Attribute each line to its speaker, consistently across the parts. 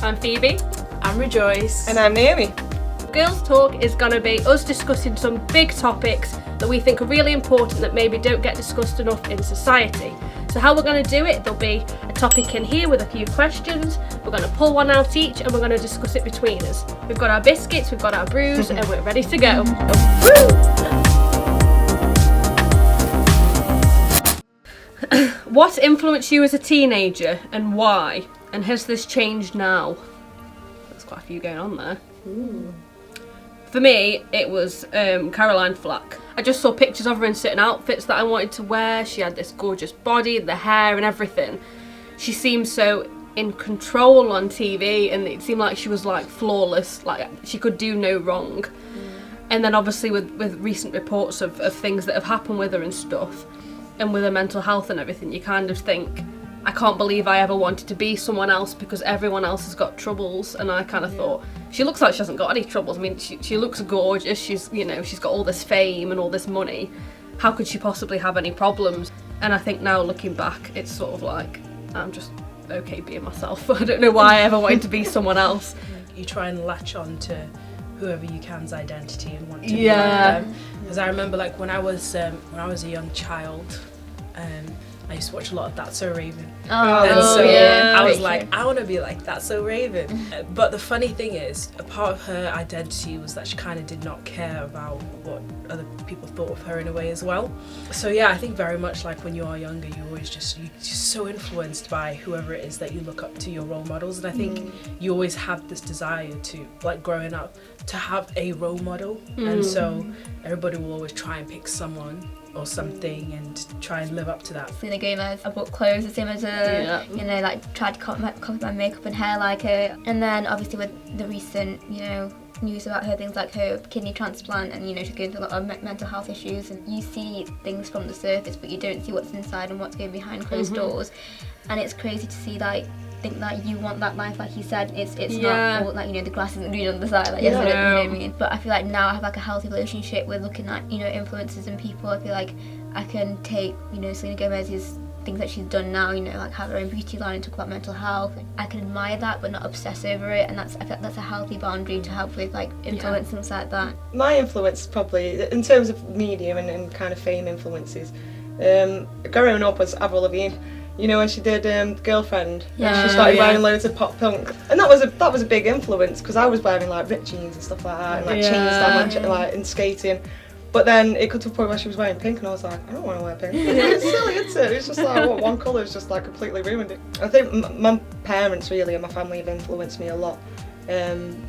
Speaker 1: I'm Phoebe.
Speaker 2: I'm Rejoice.
Speaker 3: And I'm Naomi.
Speaker 1: Girls Talk is going to be us discussing some big topics that we think are really important that maybe don't get discussed enough in society. So how we're going to do it, there'll be a topic in here with a few questions, we're going to pull one out each and we're going to discuss it between us. We've got our biscuits, we've got our brews and we're ready to go. What influenced you as a teenager and why? And has this changed now? There's quite a few going on there. Ooh. For me, it was Caroline Flack. I just saw pictures of her in certain outfits that I wanted to wear. She had this gorgeous body, the hair and everything. She seemed so in control on TV and it seemed like she was like flawless, like she could do no wrong. And then obviously with recent reports of things that have happened with her and stuff, and with her mental health and everything, you kind of think, I can't believe I ever wanted to be someone else because everyone else has got troubles. And I kind of thought, she looks like she hasn't got any troubles. I mean, she looks gorgeous. She's got all this fame and all this money. How could she possibly have any problems? And I think now looking back, it's sort of like, I'm just okay being myself. I don't know why I ever wanted to be someone else.
Speaker 2: You try and latch on to whoever you can's identity and want to be like them. Because I remember, like, when I was a young child, I used to watch a lot of That's So Raven. I was like, I want to be like That's So Raven. But the funny thing is, a part of her identity was that she kind of did not care about what other people thought of her in a way as well. So yeah, I think very much like when you are younger, you're just so influenced by whoever it is that you look up to, your role models. And I think you always have this desire to, like growing up, to have a role model. And so everybody will always try and pick someone or something and try and live up to that.
Speaker 4: Selena Gomez, I bought clothes the same as her, like tried to copy my makeup and hair like her. And then obviously with the recent, news about her, things like her kidney transplant and, she's going through a lot of mental health issues, and you see things from the surface but you don't see what's inside and what's going behind closed doors. And it's crazy to see, like, think that you want that life, like you said, it's not all, like, the grass isn't green on the side, like, you know what I mean? But I feel like now I have like a healthy relationship with looking at, influencers and people. I feel like I can take, Selena Gomez's things that she's done now, like have her own beauty line and talk about mental health. I can admire that but not obsess over it, and I feel like that's a healthy boundary to have with like influence and things like that.
Speaker 3: My influence probably, in terms of media and kind of fame influences, growing up was Avril Lavigne. When she did Girlfriend, she started wearing loads of pop punk, and that was a big influence because I was wearing like ripped jeans and stuff like that, and like chains down like in skating. But then it got to a point where she was wearing pink, and I was like, I don't want to wear pink. It's silly, isn't it? It's just like one colour's just like completely ruined it. I think my parents really and my family have influenced me a lot in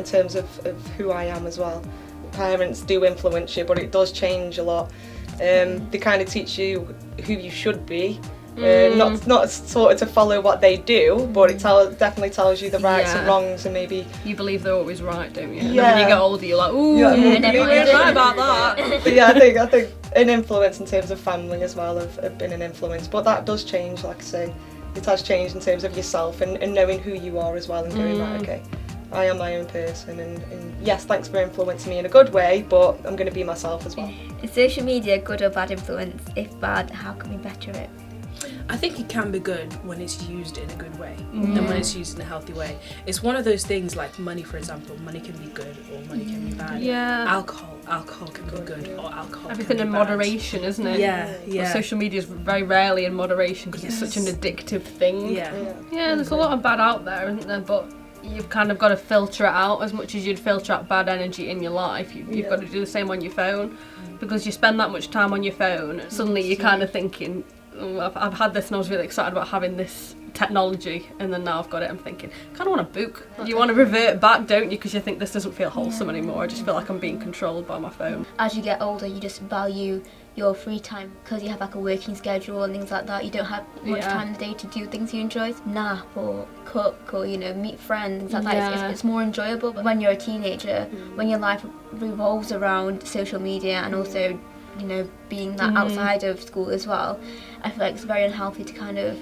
Speaker 3: terms of who I am as well. Parents do influence you, but it does change a lot. They kind of teach you who you should be. Not sort of to follow what they do, but it definitely tells you the rights and wrongs, and maybe
Speaker 1: you believe they're always right, don't you? And then when you get older, you're like, ooh, you're right about that.
Speaker 3: But yeah, I think an influence in terms of family as well have been an influence, but that does change. Like I say, it has changed in terms of yourself and knowing who you are as well, and going right, okay, I am my own person, and yes, thanks for influencing me in a good way, but I'm going to be myself as well.
Speaker 4: Is social media good or bad influence? If bad, how can we better it?
Speaker 2: I think it can be good when it's used in a good way and when it's used in a healthy way. It's one of those things like money, for example. Money can be good or money can be bad. Alcohol can be good or alcohol
Speaker 1: everything
Speaker 2: can
Speaker 1: in
Speaker 2: be
Speaker 1: moderation,
Speaker 2: bad.
Speaker 1: isn't it?
Speaker 2: Yeah.
Speaker 1: But social media is very rarely in moderation because it's such an addictive thing.
Speaker 2: Yeah,
Speaker 1: there's a lot of bad out there, isn't there? But you've kind of got to filter it out as much as you'd filter out bad energy in your life. You've got to do the same on your phone, because you spend that much time on your phone, suddenly you're kind of thinking, I've had this and I was really excited about having this technology, and then now I've got it, I'm thinking, I kind of want a book. You want to revert back, don't you, because you think this doesn't feel wholesome anymore. I just feel like I'm being controlled by my phone.
Speaker 4: As you get older, you just value your free time because you have like a working schedule and things like that. You don't have much time in the day to do things you enjoy, nap or cook or meet friends, things like that. It's more enjoyable. But when you're a teenager, when your life revolves around social media and also being that outside of school as well, I feel like it's very unhealthy to kind of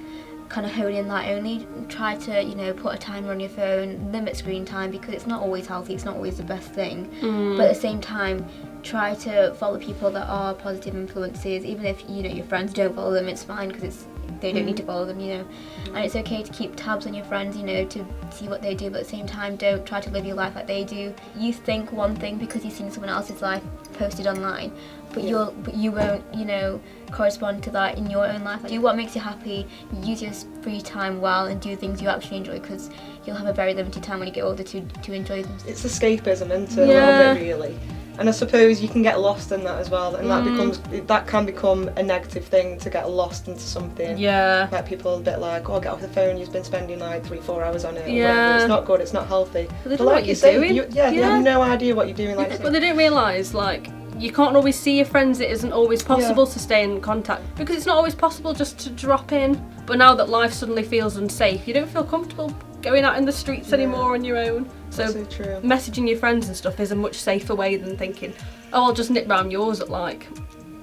Speaker 4: hone in that only. Try to put a timer on your phone, limit screen time, because it's not always healthy, it's not always the best thing. But at the same time, try to follow people that are positive influences. Even if your friends don't follow them, it's fine, because they don't need to follow them, you know. And it's okay to keep tabs on your friends, you know, to see what they do, but at the same time, don't try to live your life like they do. You think one thing because you've seen someone else's life posted online, but you won't, you know, correspond to that in your own life. Like, do what makes you happy, use your free time well, and do things you actually enjoy, because you'll have a very limited time when you get older to enjoy them.
Speaker 3: It's escapism, isn't it? A little bit, really. And I suppose you can get lost in that as well, and that can become a negative thing, to get lost into something.
Speaker 1: Yeah.
Speaker 3: Like people are a bit like, oh, get off the phone, you've been spending like 3-4 hours on it. Yeah. It's not good, it's not healthy.
Speaker 1: But they don't know what you're doing.
Speaker 3: You have no idea what you're doing. Like,
Speaker 1: but they don't realise, like, you can't always see your friends. It isn't always possible to stay in contact, because it's not always possible just to drop in. But now that life suddenly feels unsafe, you don't feel comfortable going out in the streets anymore on your own. So
Speaker 3: true.
Speaker 1: Messaging your friends and stuff is a much safer way than thinking, oh, I'll just nip round yours at like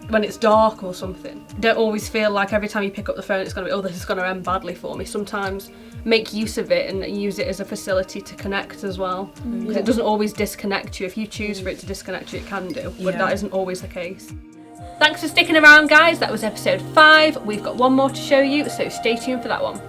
Speaker 1: when it's dark or something. Don't always feel like every time you pick up the phone it's going to be, oh, this is going to end badly for me. Sometimes make use of it and use it as a facility to connect as well. Because it doesn't always disconnect you. If you choose for it to disconnect you, it can do, but that isn't always the case. Thanks for sticking around, guys. That was episode 5. We've got one more to show you, so stay tuned for that one.